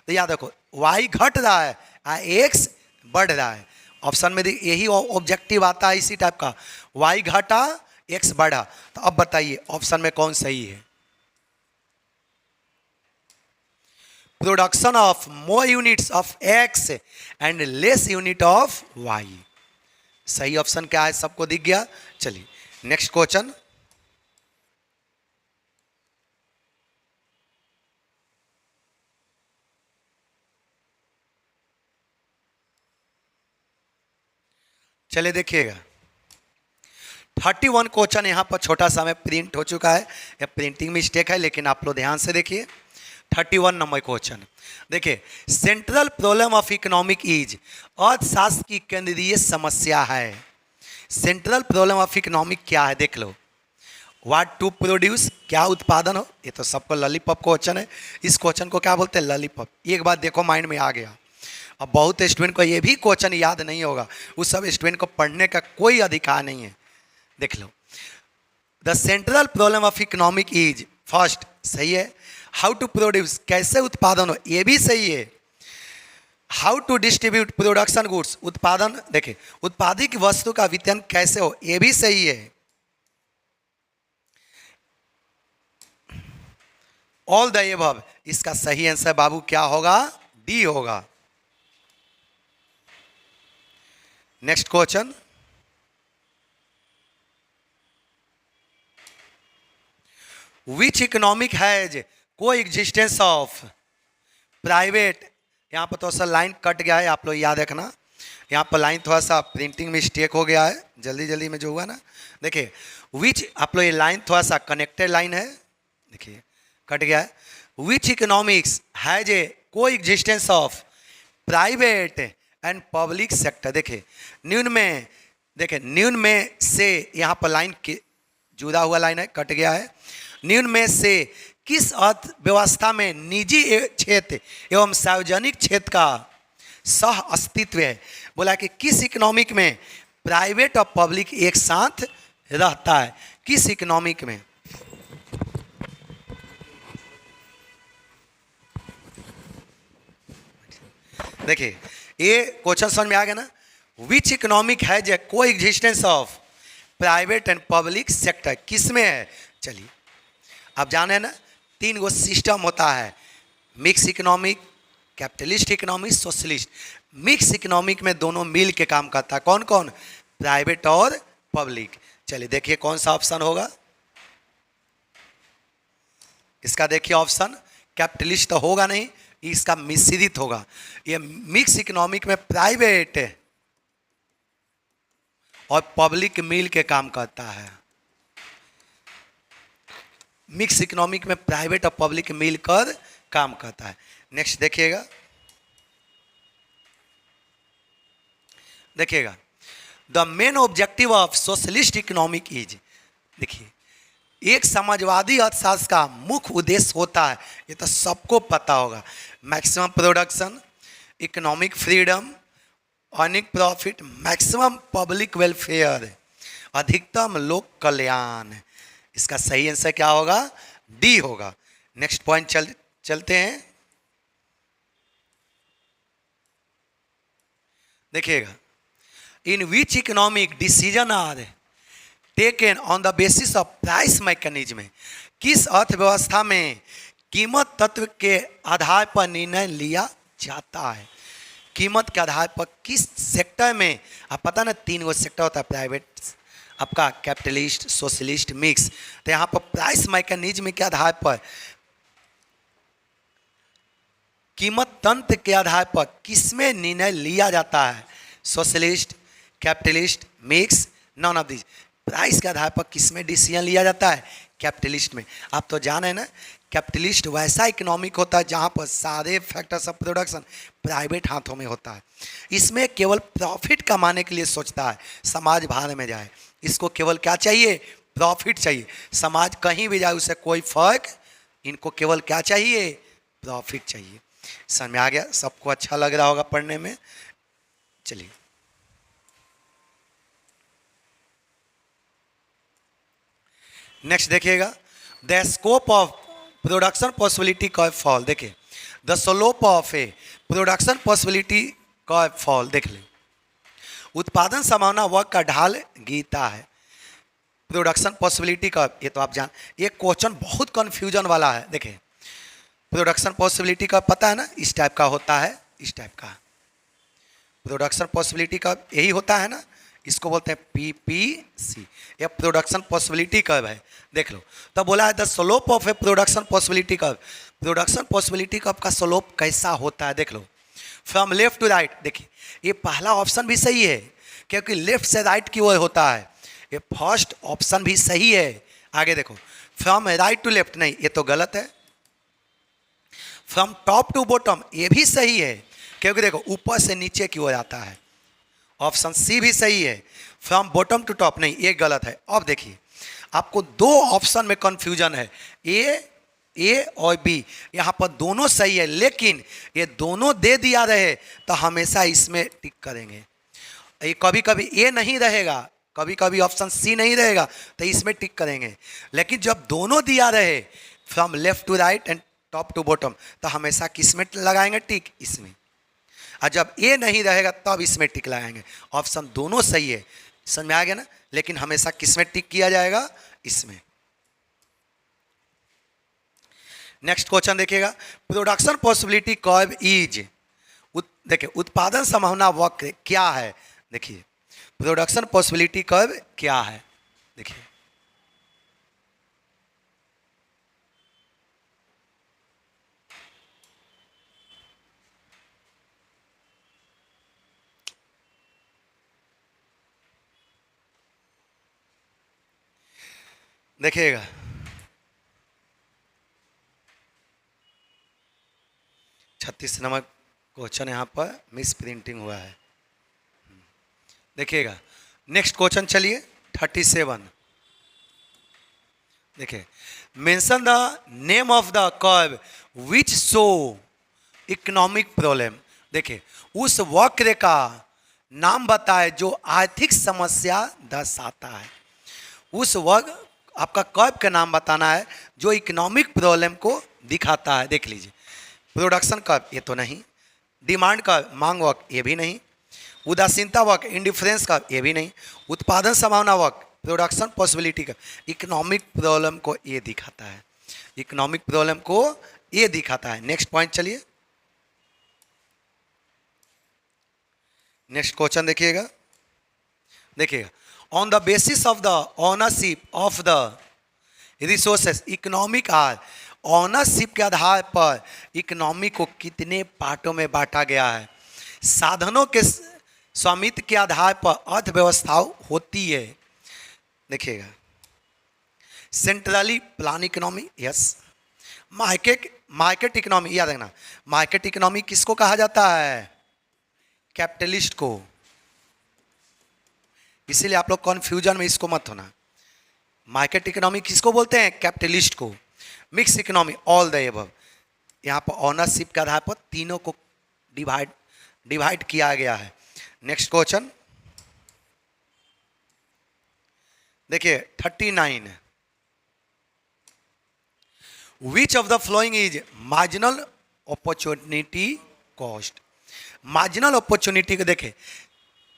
तो याद रखो वाई घट रहा है और एक्स बढ़ रहा है। ऑप्शन में यही ऑब्जेक्टिव आता है इसी टाइप का, वाई घटा एक्स बढ़ा। तो अब बताइए ऑप्शन में कौन सही है। Production of more units of X and less unit of Y, सही ऑप्शन क्या है, सबको दिख गया। चलिए नेक्स्ट क्वेश्चन, चलिए देखिएगा 31 क्वेश्चन यहाँ पर छोटा सा में प्रिंट हो चुका है, या प्रिंटिंग मिस्टेक है, लेकिन आप लोग ध्यान से देखिए। 31 नंबर क्वेश्चन देखिए, central problem of economic is, अर्थशास्त्र की केंद्रीय समस्या है। सेंट्रल प्रॉब्लम ऑफ इकोनॉमिक क्या है देख लो, व्हाट टू प्रोड्यूस, क्या उत्पादन हो। ये तो सबको लॉलीपॉप क्वेश्चन है, इस क्वेश्चन को क्या बोलते हैं, लॉलीपॉप। एक बात देखो माइंड में आ गया। अब बहुत स्टूडेंट को ये भी क्वेश्चन याद नहीं होगा, उस सब स्टूडेंट को पढ़ने का कोई अधिकार नहीं है। देख लो, the central problem of economic is, first सही है। हाउ टू प्रोड्यूस, कैसे उत्पादन हो, ये भी सही है। How to distribute production goods, उत्पादन देखे उत्पादित वस्तु का वितरण कैसे हो, ये भी सही है। ऑल द एबव, इसका सही आंसर बाबू क्या होगा, डी होगा। Next question, which economic has को एग्जिस्टेंस ऑफ प्राइवेट, यहाँ पर थोड़ा सा लाइन कट गया है, आप लोग याद रखना, यहाँ पर लाइन थोड़ा सा प्रिंटिंग मिस्टेक हो गया है, जल्दी जल्दी में जो हुआ ना। देखिए विच, आप लोग ये लाइन थोड़ा सा कनेक्टेड लाइन है, देखिए कट गया है। विच इकोनॉमिक्स हैज ए को existence of private and public sector. देखिए न्यून में, देखिए न्यून में से, यहाँ पर लाइन के जुड़ा हुआ लाइन है, कट गया है। न्यून में से किस अर्थव्यवस्था में निजी क्षेत्र एवं सार्वजनिक क्षेत्र का सह अस्तित्व है। बोला कि किस इकोनॉमिक में प्राइवेट और पब्लिक एक साथ रहता है, किस इकोनॉमिक में। देखिए ये क्वेश्चन समझ में आ गया ना, विच इकोनॉमिक है जो को existence of private and public sector, किस में है। चलिए आप जाने ना, तीन गो सिस्टम होता है, mix economic, capitalist economic, socialist. Mix economic में दोनों मिल के काम करता है, कौन कौन, प्राइवेट और पब्लिक। चलिए देखिए कौन सा ऑप्शन होगा इसका, देखिए ऑप्शन कैपिटलिस्ट तो होगा नहीं, इसका मिश्रित होगा। ये मिक्स इकोनॉमिक में प्राइवेट और पब्लिक मिल के काम करता है। मिक्स इकोनॉमिक में प्राइवेट और पब्लिक मिलकर काम करता है। नेक्स्ट देखिएगा, देखिएगा the main objective of socialist economic is. देखिए एक समाजवादी अर्थशास्त्र का मुख्य उद्देश्य होता है, ये तो सबको पता होगा, maximum production, economic freedom, earning profit, maximum public welfare, अधिकतम लोक कल्याण। इसका सही आंसर क्या होगा, डी होगा। नेक्स्ट पॉइंट चलते हैं, देखिएगा in which economic decision are taken on the basis of price mechanism. किस अर्थव्यवस्था में कीमत तत्व के आधार पर निर्णय लिया जाता है। कीमत के आधार पर किस सेक्टर में, आप पता ना तीन गो सेक्टर होता है, प्राइवेट, आपका कैपिटलिस्ट, सोशलिस्ट, मिक्स। तो यहाँ पर प्राइस मैकेनिज्म के आधार पर, कीमत तंत्र के आधार पर किसमें निर्णय लिया जाता है, socialist, capitalist, mix, non of this. Price के आधार पर किसमें डिसीजन लिया जाता है, कैपिटलिस्ट में। आप तो जान है ना, कैपिटलिस्ट वैसा इकोनॉमिक होता है जहाँ पर सारे फैक्टर्स ऑफ प्रोडक्शन प्राइवेट हाथों में होता है। इसमें केवल प्रॉफिट कमाने के लिए सोचता है, समाज भाड़ में जाए, इसको केवल क्या चाहिए, प्रॉफिट चाहिए। समाज कहीं भी जाए उसे कोई फर्क, इनको केवल क्या चाहिए, प्रॉफिट चाहिए। समझ में आ गया, सबको अच्छा लग रहा होगा पढ़ने में। चलिए नेक्स्ट देखिएगा, the scope of production possibility का फॉल। देखिए the slope of A production possibility का फॉल, देख ले, उत्पादन संभावना वर्ग का ढाल गिरता है। प्रोडक्शन पॉसिबिलिटी का, ये तो आप जान, ये क्वेश्चन बहुत कंफ्यूजन वाला है। देखिए प्रोडक्शन पॉसिबिलिटी का पता है ना, इस टाइप का होता है, इस टाइप का प्रोडक्शन पॉसिबिलिटी का यही होता है ना, इसको बोलते हैं PPC। यह प्रोडक्शन पॉसिबिलिटी कर्व है, देख लो। तब बोला है the slope of A production possibility curve. Production possibility curve का स्लोप कैसा होता है, देख लो, फ्रॉम लेफ्ट टू राइट। देखिए ये पहला ऑप्शन भी सही है क्योंकि लेफ्ट से राइट की ओर होता है, ये फर्स्ट ऑप्शन भी सही है। आगे देखो, फ्रॉम राइट टू लेफ्ट, नहीं ये तो गलत है। फ्रॉम टॉप टू बॉटम ये भी सही है, क्योंकि देखो ऊपर से नीचे की ओर आता है। ऑप्शन सी भी सही है, फ्रॉम बॉटम टू टॉप नहीं, ये गलत है। अब देखिए आपको दो ऑप्शन में कंफ्यूजन है, ए और बी, यहाँ पर दोनों सही है, लेकिन ये दोनों दे दिया रहे तो हमेशा इसमें टिक करेंगे। ये कभी कभी ए नहीं रहेगा, कभी कभी ऑप्शन सी नहीं रहेगा तो इसमें टिक करेंगे, लेकिन जब दोनों दिया रहे from left to right and top to bottom तो हमेशा किस में लगाएंगे? टिक, इसमें। और जब ए नहीं रहेगा तब इसमें टिक लगाएंगे। ऑप्शन दोनों सही है, समझ में आ गया ना, लेकिन हमेशा किस में टिक किया जाएगा? इसमें। नेक्स्ट क्वेश्चन देखिएगा, प्रोडक्शन पॉसिबिलिटी कर्व इज, देखिए उत्पादन संभावना वक्र क्या है? देखिए प्रोडक्शन पॉसिबिलिटी कर्व क्या है? देखिए देखिएगा 36 नंबर क्वेश्चन यहाँ पर मिस प्रिंटिंग हुआ है। देखिएगा नेक्स्ट क्वेश्चन चलिए 37। देखिए mention the name of the curve which show economic problem. देखिए उस वक्र का नाम बताए जो आर्थिक समस्या दर्शाता है। उस वक्र, आपका कर्व का नाम बताना है जो इकोनॉमिक प्रॉब्लम को दिखाता है। देख लीजिए प्रोडक्शन कर्व ये तो नहीं, डिमांड कर्व मांग वक्र ये भी नहीं, उदासीनता वक्र इंडिफरेंस कर्व ये भी नहीं, उत्पादन संभावना वक्र प्रोडक्शन पॉसिबिलिटी का इकोनॉमिक प्रॉब्लम को ये दिखाता है, इकोनॉमिक प्रॉब्लम को ये दिखाता है। नेक्स्ट पॉइंट चलिए, नेक्स्ट क्वेश्चन देखिएगा। देखिएगा on the basis of the ownership of the resources economic are, ownership के आधार पर इकोनॉमी को कितने पार्टों में बांटा गया है? साधनों के स्वामित्व के आधार पर अर्थव्यवस्था होती है। देखिएगा centrally plan economy, yes. Market economy, याद रखना मार्केट इकोनॉमी किसको कहा जाता है? कैपिटलिस्ट को। इसीलिए आप लोग कन्फ्यूजन में इसको मत होना। मार्केट इकोनॉमी किसको बोलते हैं? कैपिटलिस्ट को। Mix economy all the above, यहाँ पर ओनरशिप के आधार पर तीनों को डिवाइड किया गया है। नेक्स्ट क्वेश्चन देखिए 39, विच of the following is marginal opportunity cost. Marginal opportunity को देखें,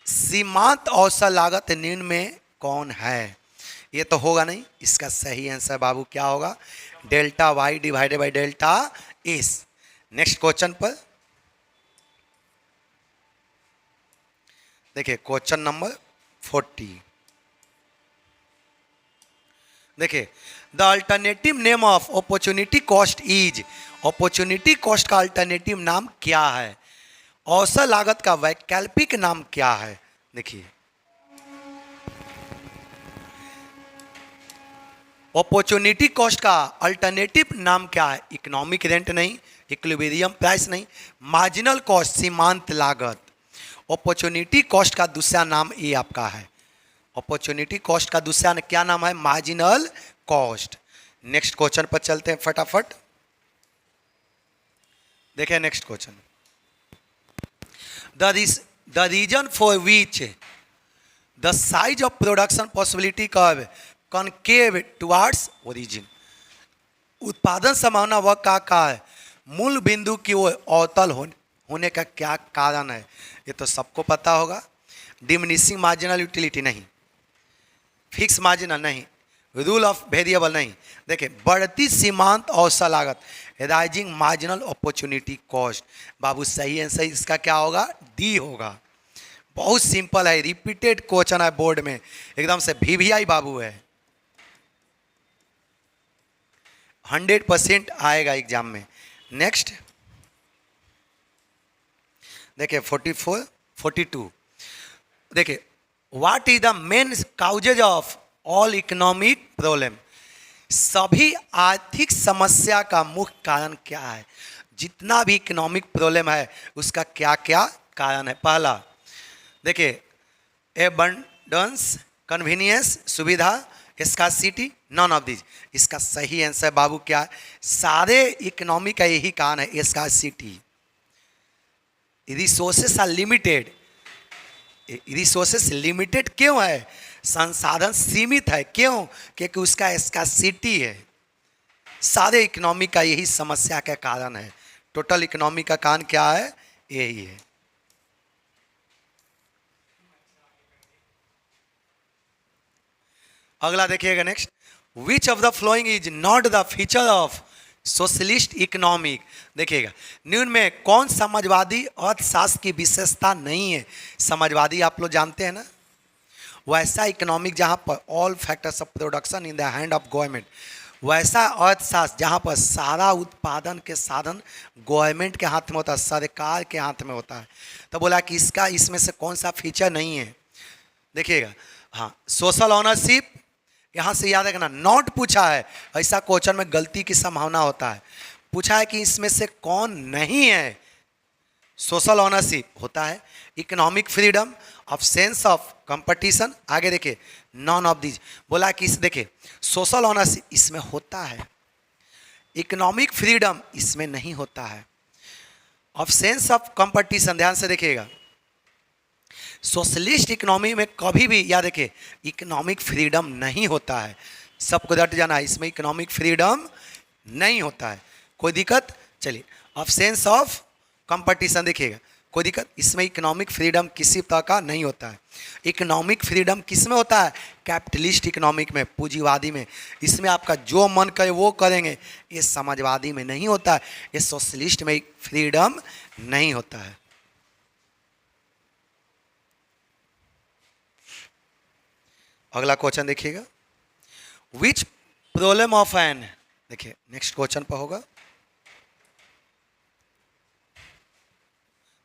सीमांत औसत लागत निम्न में कौन है? ये तो होगा नहीं, इसका सही आंसर बाबू क्या होगा? Delta Y divided by delta S. Next question पर देखिए क्वेश्चन नंबर 40। देखिए the alternative name of opportunity cost is, opportunity cost का अल्टरनेटिव नाम क्या है? औसत लागत का वैकल्पिक नाम क्या है? देखिए अपॉर्चुनिटी कॉस्ट का अल्टरनेटिव नाम क्या है? इकोनॉमिक रेंट नहीं, इक्विलिब्रियम प्राइस नहीं, मार्जिनल कॉस्ट सीमांत लागत। अपॉर्चुनिटी कॉस्ट का दूसरा नाम ये आपका है, अपॉर्चुनिटी कॉस्ट का दूसरा क्या नाम है? Marginal cost. नेक्स्ट क्वेश्चन पर चलते हैं फटाफट। देखिए next question, the reason for which the size of production possibility curve concave towards origin. उत्पादन संभावना वह का है मूल बिंदु की ओर अवतल होने का क्या कारण है? ये तो सबको पता होगा। डिमिनिशिंग मार्जिनल यूटिलिटी नहीं, फिक्स मार्जिनल नहीं, रूल ऑफ वेरिएबल नहीं। देखिए बढ़ती सीमांत औसत लागत, राइजिंग मार्जिनल अपॉर्चुनिटी कॉस्ट। बाबू सही आंसर इसका क्या होगा? डी होगा। बहुत सिंपल है, रिपीटेड क्वेश्चन है बोर्ड में, एकदम से VVI बाबू है, 100% आएगा एग्जाम में। नेक्स्ट देखिए 42। देखिए what is the main causes of all economic problem. सभी आर्थिक समस्या का मुख्य कारण क्या है? जितना भी इकोनॉमिक प्रॉब्लम है उसका क्या क्या कारण है। पहला देखिए, एबंडेंस, कन्वीनियंस, सुविधा, स्कार्सिटी, नॉन ऑफ दिस। इसका सही आंसर बाबू क्या है? सारे इकोनॉमी का यही कारण है, scarcity. Resources are limited. Resources limited क्यों है? संसाधन सीमित है। क्यों? क्योंकि उसका स्कार्सिटी है। सारे इकोनॉमी का यही समस्या का कारण है। टोटल इकोनॉमी का कारण क्या है? यही है। अगला देखिएगा next, which of the following is not the feature of socialist economic. देखिएगा, निम्न में कौन समाजवादी अर्थशास्त्र की विशेषता नहीं है? समाजवादी आप लोग जानते हैं ना, वैसा इकोनॉमिक जहाँ पर all factors of production in the hand of government, वैसा अर्थशास्त्र जहाँ पर सारा उत्पादन के साधन गवर्नमेंट के हाथ में होता है, सरकार के हाथ में होता है। तो बोला कि इसका इसमें से कौन सा फीचर नहीं है? देखिएगा, हाँ, सोशल ऑनरशिप, यहाँ से याद रखना, नॉट पूछा है, ऐसा क्वेश्चन में गलती की संभावना होता है। पूछा है कि इसमें से कौन नहीं है? सोशल ऑनरशिप होता है, economic freedom, of sense of competition, आगे देखिए नॉन ऑफ दीज। बोला कि इस देखिए, सोशल ऑनरशिप इसमें होता है, इकोनॉमिक फ्रीडम इसमें नहीं होता है, ऑफ सेंस ऑफ कंपटीशन, ध्यान से देखिएगा, सोशलिस्ट इकोनॉमी में कभी भी याद रखिए इकोनॉमिक फ्रीडम नहीं होता है। सबको रट जाना है, इसमें इकोनॉमिक फ्रीडम नहीं होता है। कोई दिक्कत? चलिए, ऑफ सेंस ऑफ कंपटीशन देखिएगा, कोई दिक्कत? इसमें इकोनॉमिक फ्रीडम किसी तरह का नहीं होता है। इकोनॉमिक फ्रीडम किस में होता है? कैपिटलिस्ट इकोनॉमिक में, पूंजीवादी में। इसमें आपका जो मन करे वो करेंगे। ये समाजवादी में नहीं होता है, ये सोशलिस्ट में फ्रीडम नहीं होता है। अगला क्वेश्चन देखिएगा, विच प्रॉब्लम ऑफ एन, देखिए नेक्स्ट क्वेश्चन पर होगा,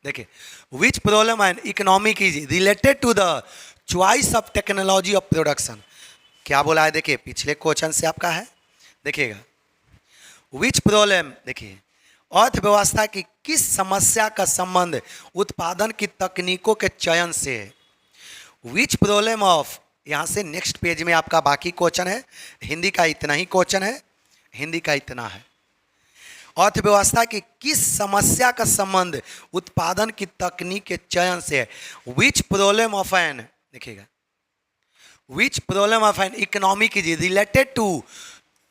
देखिए which problem an economic is related to the choice of technology of production. क्या बोला है? देखिए पिछले क्वेश्चन से आपका है, देखिएगा, विच प्रॉब्लम, देखिए अर्थव्यवस्था की किस समस्या का संबंध उत्पादन की तकनीकों के चयन से है? विच प्रॉब्लम ऑफ, यहाँ से नेक्स्ट पेज में आपका बाकी क्वेश्चन है, हिंदी का इतना ही क्वेश्चन है, हिंदी का इतना है। अर्थव्यवस्था की किस समस्या का संबंध उत्पादन की तकनीक के चयन से है? विच प्रॉब्लम ऑफ एन, देखिएगा, which problem of an economic is related to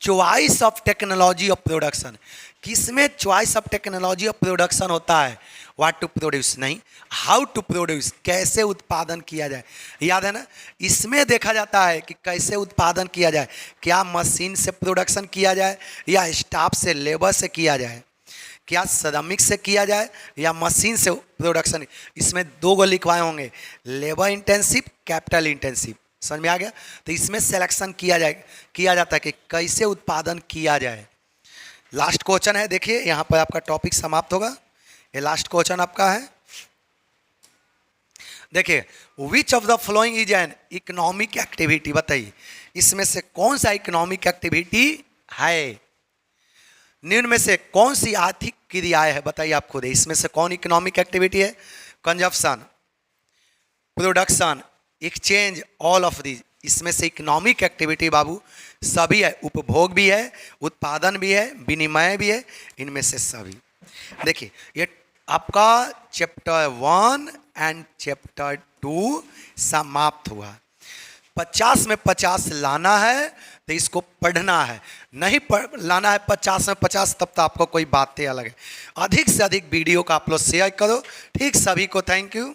choice of technology of production. किसमें choice of technology of production होता है? व्हाट टू प्रोड्यूस नहीं, हाउ टू प्रोड्यूस, कैसे उत्पादन किया जाए। याद है ना, इसमें देखा जाता है कि कैसे उत्पादन किया जाए, क्या मशीन से प्रोडक्शन किया जाए या स्टाफ से, लेबर से किया जाए, क्या श्रमिक से किया जाए या मशीन से प्रोडक्शन। इसमें दो गो लिखवाए होंगे, लेबर इंटेंसिव, कैपिटल इंटेंसिव, समझ में आ गया? तो इसमें सिलेक्शन किया जाता है कि कैसे उत्पादन किया जाए। लास्ट क्वेश्चन है, देखिए यहाँ पर आपका टॉपिक समाप्त होगा। ये लास्ट क्वेश्चन आपका है, देखिए, which of the following is an economic activity, बताइए इसमें से कौन सा इकोनॉमिक एक्टिविटी है? निम्न में से कौन सी आर्थिक क्रियाएं है? बताइए आप खुद, इसमें से कौन इकोनॉमिक एक्टिविटी है? Consumption, production, exchange, all of these. इसमें से इकोनॉमिक एक्टिविटी बाबू सभी है, उपभोग भी है, उत्पादन भी है, विनिमय भी है, इनमें से सभी। देखिए ये आपका चैप्टर 1 एंड चैप्टर 2 समाप्त हुआ। 50 में 50 लाना है तो इसको पढ़ना है, नहीं लाना है 50 में 50 तब तो आपको कोई बातें अलग है। अधिक से अधिक वीडियो का आप लोग शेयर करो। ठीक, सभी को थैंक यू।